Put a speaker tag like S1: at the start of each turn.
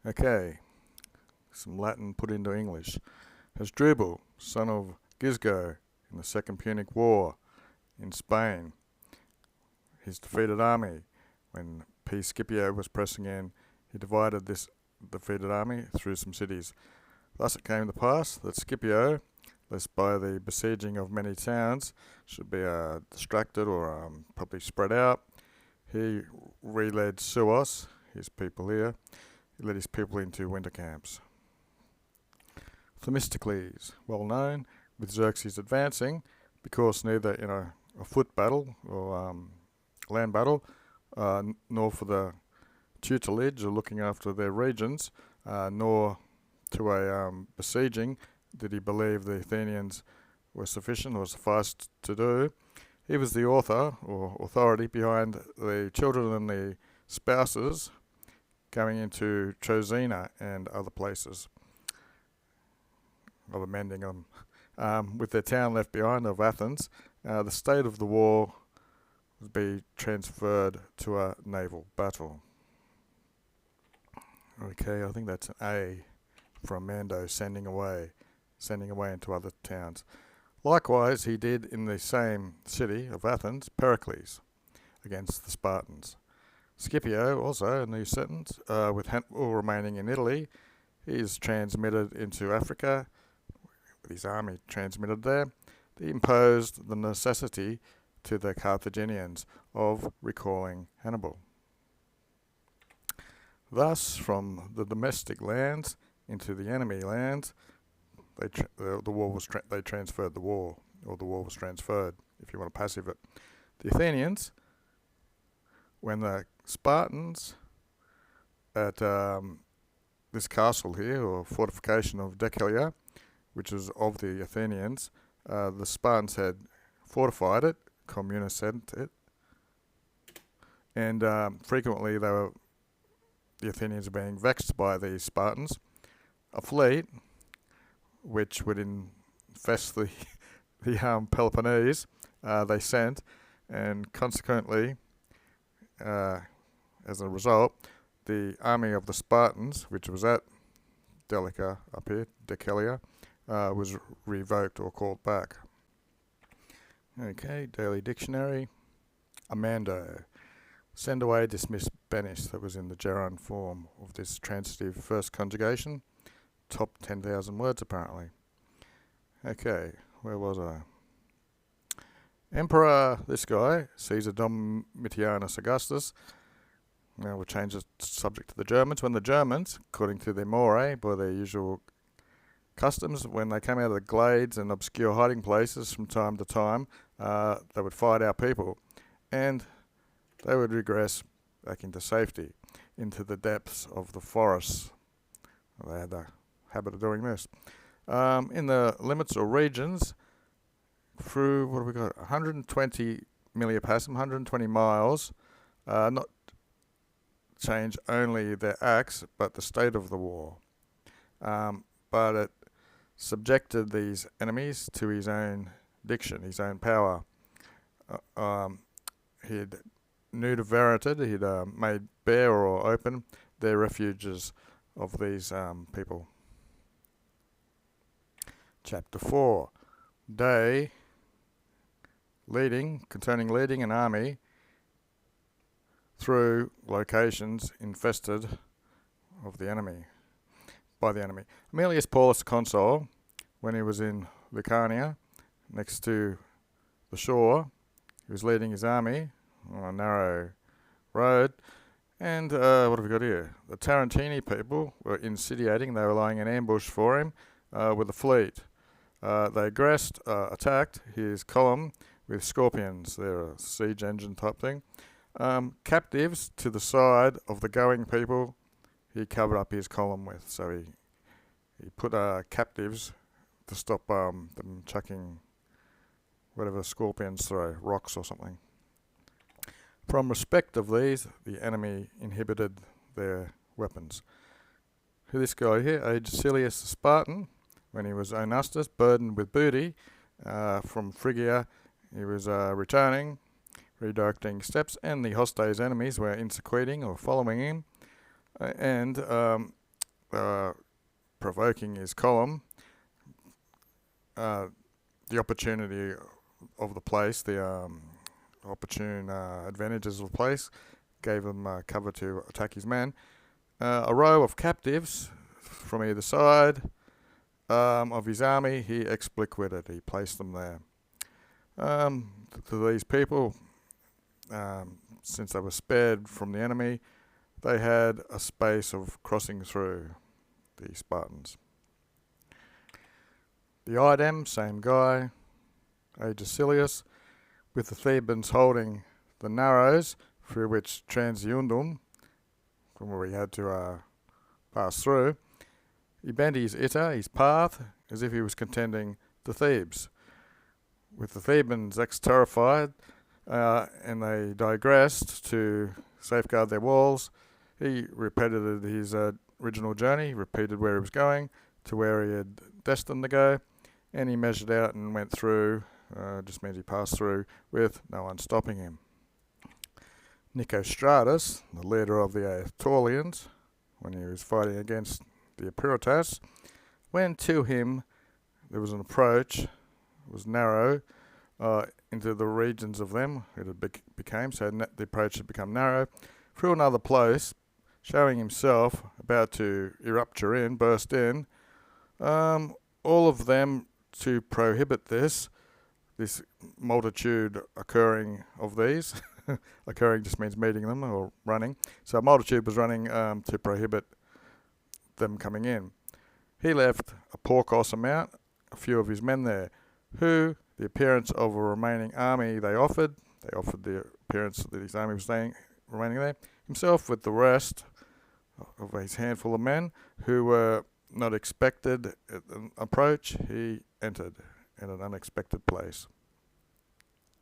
S1: Okay, some Latin put into English. Hasdrubal, son of Gisgo, in the Second Punic War in Spain, his defeated army, when P. Scipio was pressing in, he divided this defeated army through some cities. Thus it came to pass that Scipio, lest by the besieging of many towns should be distracted or probably spread out, he reled Suos, his people here, he led his people into winter camps. Themistocles, well known, with Xerxes advancing, because neither in a foot battle or land battle, nor for the tutelage or looking after their regions, nor to a besieging did he believe the Athenians were sufficient or sufficed to do. He was the author or authority behind the children and the spouses going into Troezina and other places, of amending them. With their town left behind of Athens, the state of the war would be transferred to a naval battle. Okay, I think that's an A from Mando, sending away into other towns. Likewise, he did in the same city of Athens, Pericles, against the Spartans. Scipio, also a new sentence, with Hannibal remaining in Italy, he is transmitted into Africa, with his army transmitted there. He imposed the necessity to the Carthaginians of recalling Hannibal. Thus, from the domestic lands into the enemy lands, they transferred the war, or the war was transferred, if you want to passive it. The Athenians, when the Spartans at this castle here, or fortification of Decelea, which was of the Athenians, the Spartans had fortified it, communiscent it, and frequently the Athenians were being vexed by the Spartans. A fleet, which would infest the Peloponnese, they sent, and consequently, as a result, the army of the Spartans, which was at Decelea, was revoked or called back. Okay, Daily Dictionary. Amando. Send away, dismiss, banish. That was in the gerund form of this transitive first conjugation. Top 10,000 words apparently. Okay, where was I? Emperor, this guy, Caesar Domitianus Augustus. Now we'll change the subject to the Germans. When the Germans, according to their moray, by their usual customs, when they came out of the glades and obscure hiding places from time to time, they would fight our people, and they would regress back into safety, into the depths of the forests. They had the habit of doing this. In the limits or regions, through, what have we got, 120 millipassum, 120 miles, not change only their acts, but the state of the war. But it subjected these enemies to his own diction, his own power. He'd nudiverated, he'd made bare or open their refuges of these people. Chapter 4. Day, concerning leading an army through locations infested of the enemy, by the enemy. Aemilius Paulus the consul, when he was in Lucania, next to the shore, he was leading his army on a narrow road, and what have we got here? The Tarentini people were insidiating, they were lying in ambush for him with a fleet. They attacked his column with scorpions, they're a siege engine type thing. Captives to the side of the going people, he covered up his column with, so he put captives to stop them chucking whatever scorpions throw, rocks or something. From respect of these, the enemy inhibited their weapons. This guy here, Agesilaus the Spartan, when he was Onustus, burdened with booty from Phrygia, he was returning, redirecting steps, and the hostage enemies were insequating or following him, and provoking his column, the opportunity of the place, the opportune advantages of the place, gave him cover to attack his men. A row of captives from either side of his army, he expliquited. He placed them there. To these people, since they were spared from the enemy, they had a space of crossing through, the Spartans. The Idem, same guy, Agesilaus, with the Thebans holding the narrows through which Transiundum, from where he had to pass through, he bent his his path, as if he was contending to Thebes. With the Thebans ex-terrified, and they digressed to safeguard their walls, he repeated his original journey, repeated where he was going to where he had destined to go, and he measured out and went through, just means he passed through with no one stopping him. Nicostratus, the leader of the Aetolians, when he was fighting against the Epiratas, when to him there was an approach, it was narrow, into the regions of them, it became, so the approach had become narrow, through another place, showing himself about to burst in, all of them to prohibit this multitude occurring of these. Occurring just means meeting them or running. So a multitude was running to prohibit them coming in. He left a porkos amount, a few of his men there, who the appearance of a remaining army they offered. They offered the appearance that his army was remaining there. Himself with the rest of his handful of men who were not expected at an approach, he entered in an unexpected place.